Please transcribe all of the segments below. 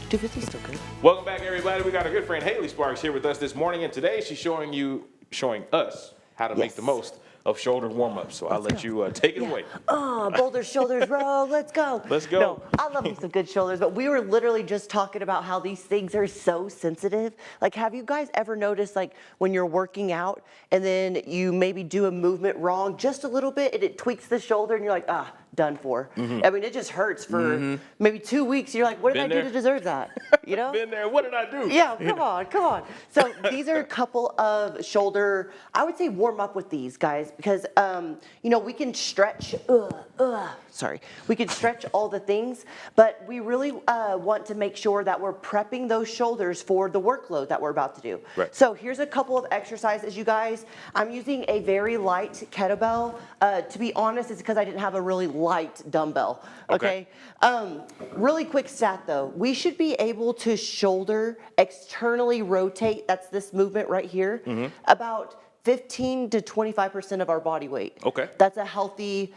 250 is still good. Welcome back, everybody. We got a good friend Haley Sparks here with us this morning, and today she's showing us how to make the most of shoulder warm-ups. So I'll let you take it away. Boulder shoulders row, let's go. Let's go. No, I love me some good shoulders, but we were literally just talking about how these things are so sensitive. Like, have you guys ever noticed, like, when you're working out and then you maybe do a movement wrong just a little bit and it tweaks the shoulder and you're like, done for. I mean, it just hurts for maybe 2 weeks. You're like, what did I do to deserve that? You know? Been there. What did I do? Yeah, come on. So these are a couple of shoulder, I would say warm up with these guys because, we can stretch, we can stretch all the things, but we really want to make sure that we're prepping those shoulders for the workload that we're about to do. Right. So here's a couple of exercises, you guys. I'm using a very light kettlebell. To be honest, it's because I didn't have a really light dumbbell, okay? Really quick stat though, we should be able to shoulder externally rotate, that's this movement right here, about 15 to 25% of our body weight. Okay. That's a healthy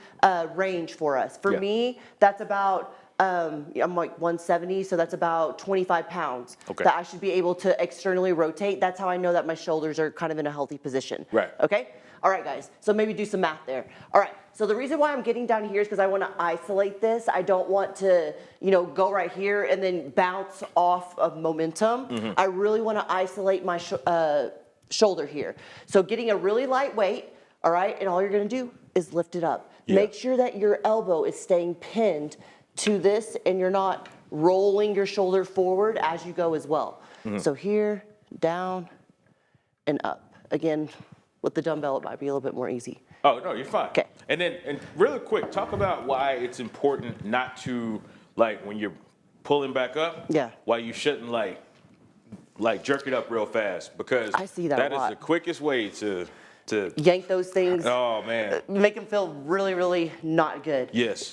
range for us. For me, that's about, I'm like 170, so that's about 25 pounds that I should be able to externally rotate. That's how I know that my shoulders are kind of in a healthy position. Right. Okay? All right, guys, so maybe do some math there. All right, so the reason why I'm getting down here is because I want to isolate this. I don't want to, go right here and then bounce off of momentum. I really want to isolate my shoulder here. So getting a really light weight, all right, and all you're going to do is lift it up. Make sure that your elbow is staying pinned to this and you're not rolling your shoulder forward as you go as well. So here, down, and up. Again, with the dumbbell, it might be a little bit more easy. Oh, no, you're fine. Okay. And really quick, talk about why it's important not to, like, when you're pulling back up, why you shouldn't, like jerk it up real fast, because I see that a lot. Is the quickest way to yank those things. Oh, man. Make them feel really, really not good. Yes.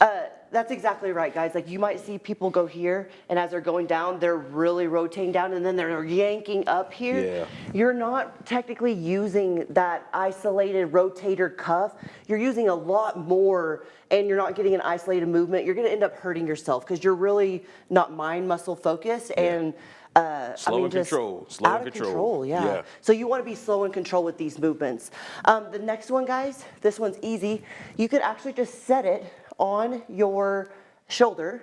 That's exactly right, guys. Like, you might see people go here, and as they're going down, they're really rotating down, and then they're yanking up here. Yeah. You're not technically using that isolated rotator cuff. You're using a lot more, and you're not getting an isolated movement. You're going to end up hurting yourself because you're really not mind muscle focused and slow and control. Out of control, yeah. So you want to be slow and control with these movements. The next one, guys, this one's easy. You could actually just set it on your shoulder,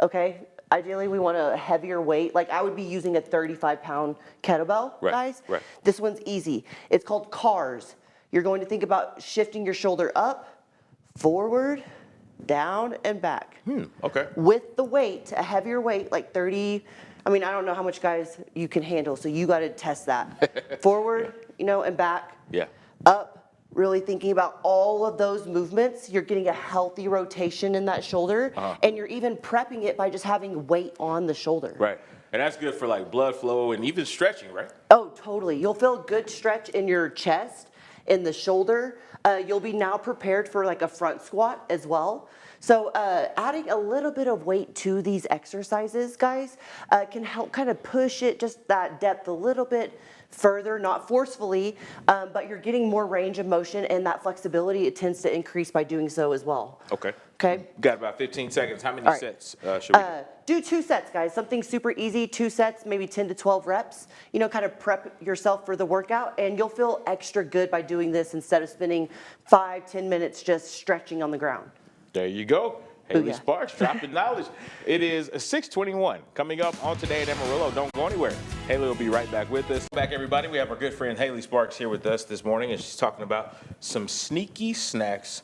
okay? Ideally, we want a heavier weight. Like, I would be using a 35-pound kettlebell, guys. Right. This one's easy. It's called cars. You're going to think about shifting your shoulder up, forward, down, and back. Okay. With the weight, a heavier weight, like 30, I mean, I don't know how much, guys, you can handle, so you got to test that. Forward, and back. Yeah. Up. Really thinking about all of those movements. You're getting a healthy rotation in that shoulder, and you're even prepping it by just having weight on the shoulder. Right. And that's good for, like, blood flow and even stretching, right? Oh, totally. You'll feel a good stretch in your chest, in the shoulder. You'll be now prepared for, like, a front squat as well. So adding a little bit of weight to these exercises, guys, can help kind of push it just that depth a little bit further, not forcefully, but you're getting more range of motion, and that flexibility, it tends to increase by doing so as well. Okay. Okay. Got about 15 seconds. How many sets should we do? 2 sets, guys. Something super easy, 2 sets, maybe 10 to 12 reps. Kind of prep yourself for the workout, and you'll feel extra good by doing this instead of spending 5-10 minutes just stretching on the ground. There you go. Haley Sparks, dropping knowledge. It is 6:21 coming up on Today in Amarillo. Don't go anywhere. Haley will be right back with us. Back, everybody. We have our good friend Haley Sparks here with us this morning, and she's talking about some sneaky snacks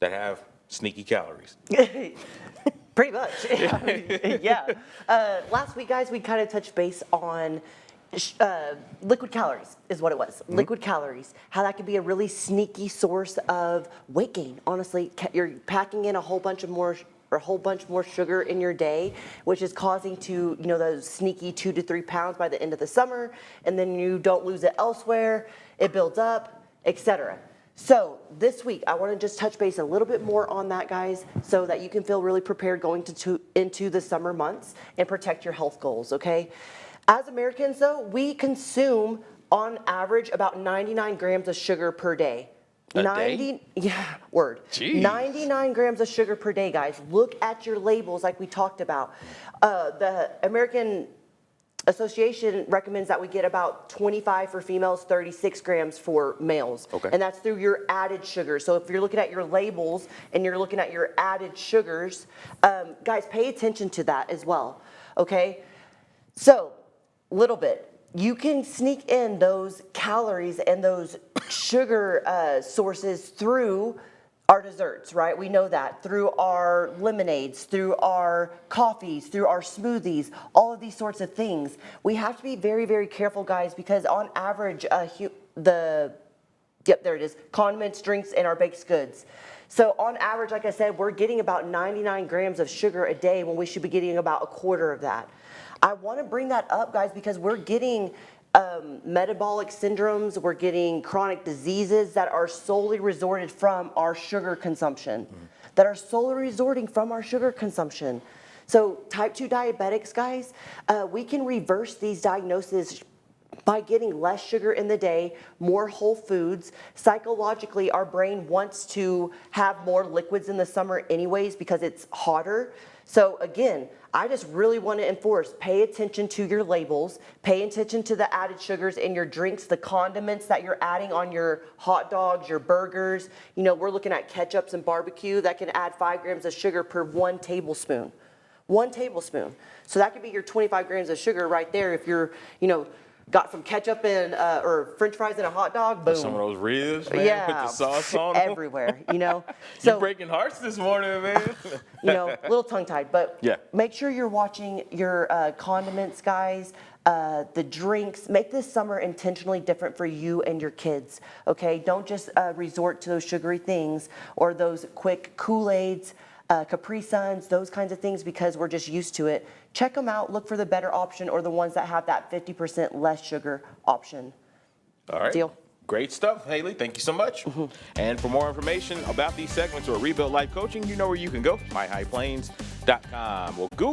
that have sneaky calories. Pretty much. Yeah. Last week, guys, we kind of touched base on liquid calories is what it was. Liquid calories, how that could be a really sneaky source of weight gain. Honestly, you're packing in a whole bunch more sugar in your day, which is causing to, those sneaky 2 to 3 pounds by the end of the summer, and then you don't lose it elsewhere, it builds up, etc. So this week, I want to just touch base a little bit more on that, guys, so that you can feel really prepared going into the summer months and protect your health goals, okay? As Americans, though, we consume, on average, about 99 grams of sugar per day. A day? Yeah, word. Jeez. 99 grams of sugar per day, guys. Look at your labels like we talked about. The American Association recommends that we get about 25 for females, 36 grams for males. Okay. And that's through your added sugar. So if you're looking at your labels and you're looking at your added sugars, guys, pay attention to that as well, okay? So, little bit. You can sneak in those calories and those sugar sources through our desserts, right? We know that through our lemonades, through our coffees, through our smoothies, all of these sorts of things. We have to be very, very careful, guys, because on average, there it is, condiments, drinks, and our baked goods. So on average, like I said, we're getting about 99 grams of sugar a day when we should be getting about a quarter of that. I want to bring that up, guys, because we're getting metabolic syndromes, we're getting chronic diseases that are solely resorted from our sugar consumption, So type 2 diabetics, guys, we can reverse these diagnoses by getting less sugar in the day, more whole foods. Psychologically, our brain wants to have more liquids in the summer anyways because it's hotter. So again, I just really want to enforce, pay attention to your labels, pay attention to the added sugars in your drinks, the condiments that you're adding on your hot dogs, your burgers. You know, we're looking at ketchups and barbecue that can add 5 grams of sugar per 1 tablespoon. 1 tablespoon. So that could be your 25 grams of sugar right there if you're, got some ketchup and or French fries and a hot dog. Boom. Some of those ribs, man. Yeah, Put the sauce on them. everywhere. So you're breaking hearts this morning, man. A little tongue-tied, but yeah. Make sure you're watching your condiments, guys. The drinks. Make this summer intentionally different for you and your kids. Okay, don't just resort to those sugary things or those quick Kool-Aids. Capri Suns, those kinds of things, because we're just used to it. Check them out, look for the better option or the ones that have that 50% less sugar option. All right. Deal. Great stuff, Haley. Thank you so much. And for more information about these segments or Rebuild Life Coaching, you know where you can go, myhighplains.com. Well, Google